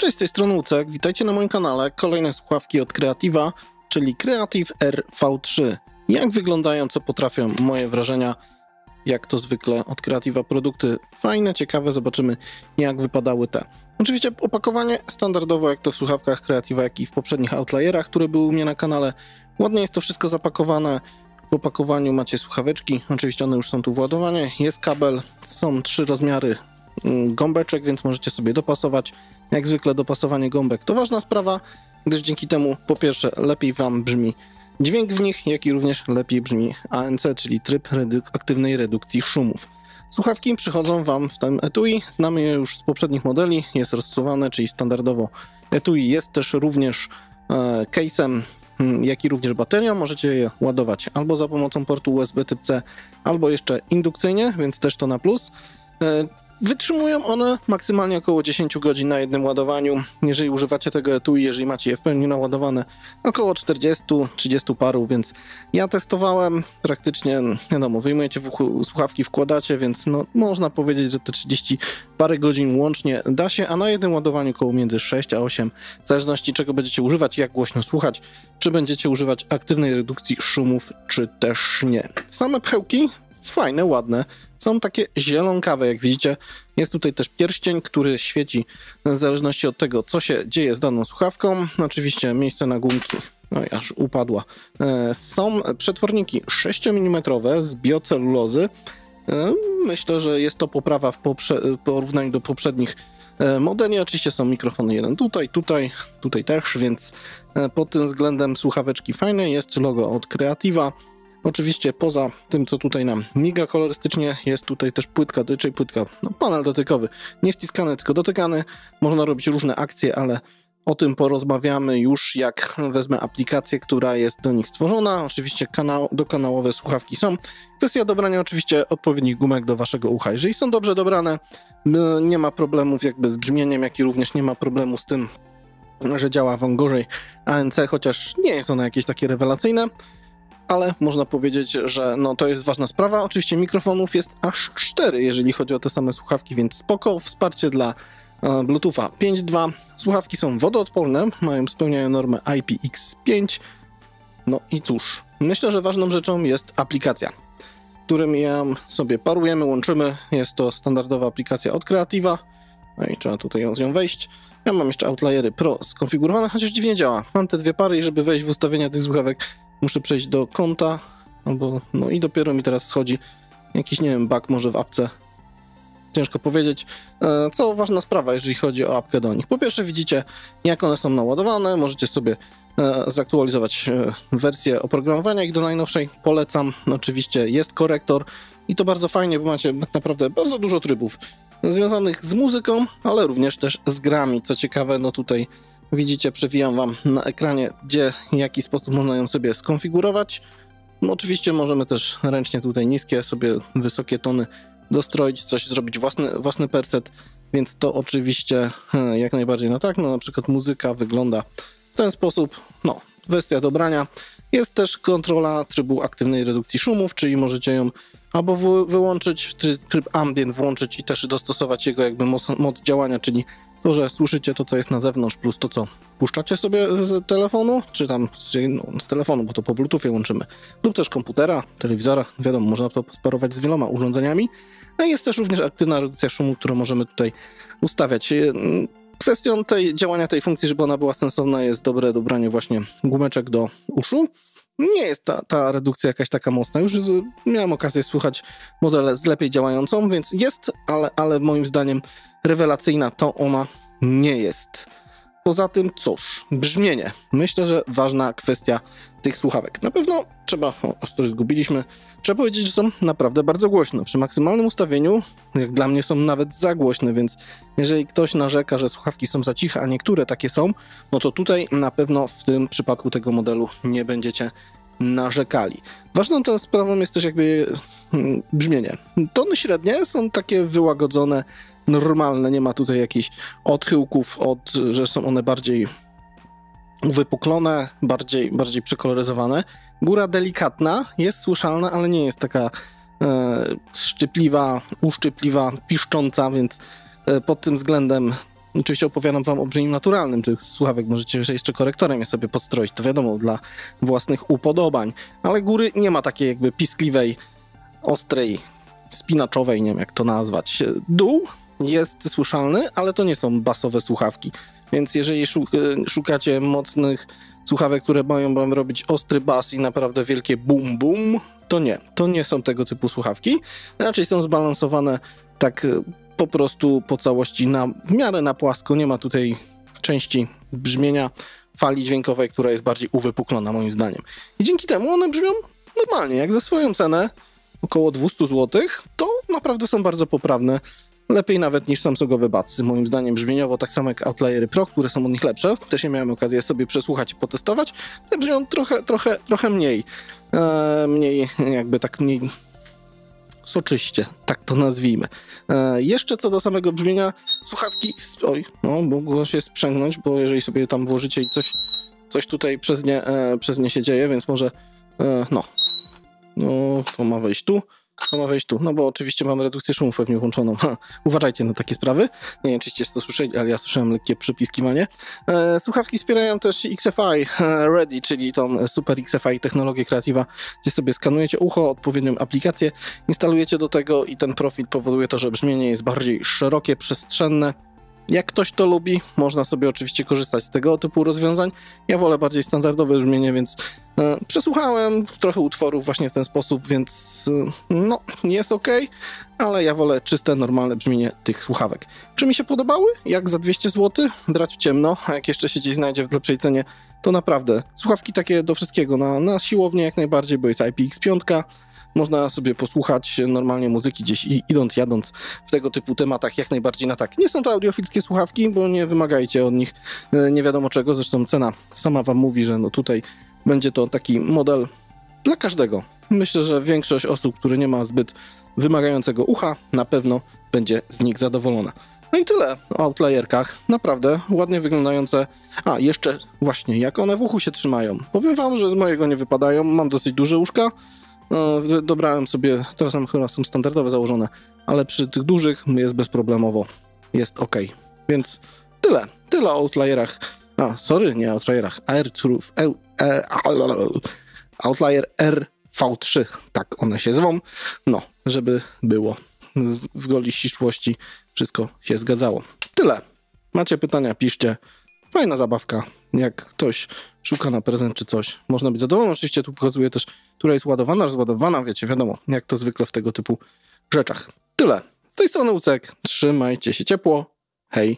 Cześć, z tej strony Łucek, witajcie na moim kanale. Kolejne słuchawki od Creativa, czyli Creative Air V3. Jak wyglądają, co potrafią, moje wrażenia, jak to zwykle od Creativa produkty fajne, ciekawe, zobaczymy jak wypadały te. Oczywiście opakowanie standardowo jak to w słuchawkach Creativa, jak i w poprzednich Outlierach, które były u mnie na kanale. Ładnie jest to wszystko zapakowane. W opakowaniu macie słuchaweczki, oczywiście one już są tu w ładowanie, jest kabel, są 3 rozmiary gąbeczek, więc możecie sobie dopasować. Jak zwykle dopasowanie gąbek to ważna sprawa, gdyż dzięki temu po pierwsze lepiej wam brzmi dźwięk w nich, jak i również lepiej brzmi ANC, czyli tryb aktywnej redukcji szumów. Słuchawki przychodzą wam w tym etui, znamy je już z poprzednich modeli, jest rozsuwane, czyli standardowo etui jest też również case'em, jak i również baterią. Możecie je ładować albo za pomocą portu USB typ C, albo jeszcze indukcyjnie, więc też to na plus. Wytrzymują one maksymalnie około 10 godzin na jednym ładowaniu. Jeżeli używacie tego etui, jeżeli macie je w pełni naładowane, około 40-30 paru, więc ja testowałem praktycznie, wiadomo, wyjmujecie słuchawki, wkładacie, więc no, można powiedzieć, że te 30 parę godzin łącznie da się, a na jednym ładowaniu około między 6 a 8, w zależności czego będziecie używać, jak głośno słuchać, czy będziecie używać aktywnej redukcji szumów, czy też nie. Same pchełki fajne, ładne. Są takie zielonkawe, jak widzicie. Jest tutaj też pierścień, który świeci w zależności od tego, co się dzieje z daną słuchawką. Oczywiście miejsce na gumki, no aż upadła. Są przetworniki 6 mm z biocelulozy. Myślę, że jest to poprawa w porównaniu do poprzednich modeli. Oczywiście są mikrofony jeden tutaj też, więc pod tym względem słuchaweczki fajne. Jest logo od Creativa. Oczywiście poza tym, co tutaj nam miga kolorystycznie, jest tutaj też płytka, czyli panel dotykowy, nie wciskany, tylko dotykany. Można robić różne akcje, ale o tym porozmawiamy już jak wezmę aplikację, która jest do nich stworzona. Oczywiście dokanałowe słuchawki są. Kwestia dobrania oczywiście odpowiednich gumek do waszego ucha. Jeżeli są dobrze dobrane, nie ma problemów jakby z brzmieniem, jak i również nie ma problemu z tym, że działa wam gorzej ANC, chociaż nie jest ono jakieś takie rewelacyjne. Ale można powiedzieć, że no, to jest ważna sprawa. Oczywiście mikrofonów jest aż 4, jeżeli chodzi o te same słuchawki, więc spoko. Wsparcie dla Bluetootha 5.2. Słuchawki są wodoodporne, spełniają normę IPX5. No i cóż, myślę, że ważną rzeczą jest aplikacja, którym ją sobie parujemy, łączymy. Jest to standardowa aplikacja od Creativa. No i trzeba tutaj z nią wejść. Ja mam jeszcze Outliery Pro skonfigurowane, chociaż dziwnie działa. Mam te 2 pary i żeby wejść w ustawienia tych słuchawek, muszę przejść do konta, albo no i dopiero mi teraz schodzi jakiś, nie wiem, bug może w apce. Ciężko powiedzieć. Co ważna sprawa, jeżeli chodzi o apkę do nich. Po pierwsze widzicie, jak one są naładowane. Możecie sobie zaktualizować wersję oprogramowania ich do najnowszej. Polecam. Oczywiście jest korektor i to bardzo fajnie, bo macie tak naprawdę bardzo dużo trybów związanych z muzyką, ale również też z grami. Co ciekawe, no tutaj widzicie, przewijam wam na ekranie, gdzie, w jaki sposób można ją sobie skonfigurować. No, oczywiście możemy też ręcznie tutaj niskie, sobie wysokie tony dostroić, coś zrobić, własny preset, więc to oczywiście jak najbardziej na tak. No, na przykład muzyka wygląda w ten sposób, no, kwestia dobrania. Jest też kontrola trybu aktywnej redukcji szumów, czyli możecie ją albo wyłączyć, tryb ambient włączyć i też dostosować jego jakby moc działania, czyli to, że słyszycie to, co jest na zewnątrz, plus to, co puszczacie sobie z telefonu, czy tam z telefonu, bo to po Bluetoothie łączymy, lub też komputera, telewizora, wiadomo, można to sparować z wieloma urządzeniami. No i jest też również aktywna redukcja szumu, którą możemy tutaj ustawiać. Kwestią działania tej funkcji, żeby ona była sensowna, jest dobre dobranie właśnie gumeczek do uszu. Nie jest ta redukcja jakaś taka mocna. Już miałem okazję słuchać modele z lepiej działającą, więc jest, ale moim zdaniem rewelacyjna to ona nie jest. Poza tym cóż, brzmienie. Myślę, że ważna kwestia tych słuchawek. Na pewno trzeba, zgubiliśmy, trzeba powiedzieć, że są naprawdę bardzo głośne. Przy maksymalnym ustawieniu, jak dla mnie, są nawet za głośne, więc jeżeli ktoś narzeka, że słuchawki są za ciche, a niektóre takie są, no to tutaj na pewno w tym przypadku tego modelu nie będziecie narzekali. Ważną tą sprawą jest też jakby brzmienie. Tony średnie są takie wyłagodzone, normalne, nie ma tutaj jakichś odchyłków, że są one bardziej uwypuklone, bardziej przekoloryzowane. Góra delikatna, jest słyszalna, ale nie jest taka szczypliwa, uszczypliwa, piszcząca, więc pod tym względem Oczywiście opowiadam wam o brzmieniu naturalnym tych słuchawek, możecie jeszcze korektorem je sobie podstroić, to wiadomo, dla własnych upodobań, ale góry nie ma takiej jakby piskliwej, ostrej, spinaczowej, nie wiem jak to nazwać. Dół jest słyszalny, ale to nie są basowe słuchawki, więc jeżeli szukacie mocnych słuchawek, które mają wam robić ostry bas i naprawdę wielkie bum bum, to nie są tego typu słuchawki, raczej są zbalansowane tak po prostu po całości w miarę na płasko, nie ma tutaj części brzmienia fali dźwiękowej, która jest bardziej uwypuklona moim zdaniem. I dzięki temu one brzmią normalnie, jak za swoją cenę, około 200 zł, to naprawdę są bardzo poprawne. Lepiej nawet niż Samsungowe Budsy, moim zdaniem brzmieniowo, tak samo jak Outliery Pro, które są od nich lepsze. Też nie miałem okazji sobie przesłuchać i potestować. Te brzmią trochę mniej. Mniej soczyście, tak to nazwijmy. Jeszcze co do samego brzmienia, słuchawki... Oj, no, mogło się sprzęgnąć, bo jeżeli sobie tam włożycie i coś tutaj przez nie się dzieje, więc może... No, to ma wejść tu. To ma wejść tu, no bo oczywiście mam redukcję szumów pewnie włączoną. Uważajcie na takie sprawy. Nie wiem, czy cię to słyszeli, ale ja słyszałem lekkie przypiskiwanie. Słuchawki wspierają też XFI Ready, czyli tą super XFI technologię Creativa, gdzie sobie skanujecie ucho, odpowiednią aplikację, instalujecie do tego i ten profil powoduje to, że brzmienie jest bardziej szerokie, przestrzenne. Jak ktoś to lubi, można sobie oczywiście korzystać z tego typu rozwiązań. Ja wolę bardziej standardowe brzmienie, więc przesłuchałem trochę utworów właśnie w ten sposób, więc no, jest ok, ale ja wolę czyste, normalne brzmienie tych słuchawek. Czy mi się podobały? Jak za 200 zł? Brać w ciemno, a jak jeszcze się gdzieś znajdzie w lepszej cenie, to naprawdę słuchawki takie do wszystkiego, na siłownię jak najbardziej, bo jest IPX5, można sobie posłuchać normalnie muzyki gdzieś idąc, jadąc w tego typu tematach jak najbardziej na tak. Nie są to audiofilskie słuchawki, bo nie wymagajcie od nich nie wiadomo czego, zresztą cena sama wam mówi, że no tutaj będzie to taki model dla każdego. Myślę, że większość osób, które nie ma zbyt wymagającego ucha, na pewno będzie z nich zadowolona. No i tyle o outlierkach. Naprawdę ładnie wyglądające. A, jeszcze właśnie, jak one w uchu się trzymają. Powiem wam, że z mojego nie wypadają. Mam dosyć duże uszka. Dobrałem sobie, teraz chyba są standardowe założone, ale przy tych dużych jest bezproblemowo. Jest ok. Więc tyle o outlierach. Nie outlierach. Outlier RV3. Tak one się zwą. No, żeby było w goli ścisłości wszystko się zgadzało. Tyle. Macie pytania, piszcie. Fajna zabawka. Jak ktoś szuka na prezent czy coś, można być zadowolony. Oczywiście tu pokazuję też, która jest ładowana, rozładowana, wiecie, wiadomo, jak to zwykle w tego typu rzeczach. Tyle. Z tej strony Ucek. Trzymajcie się ciepło. Hej.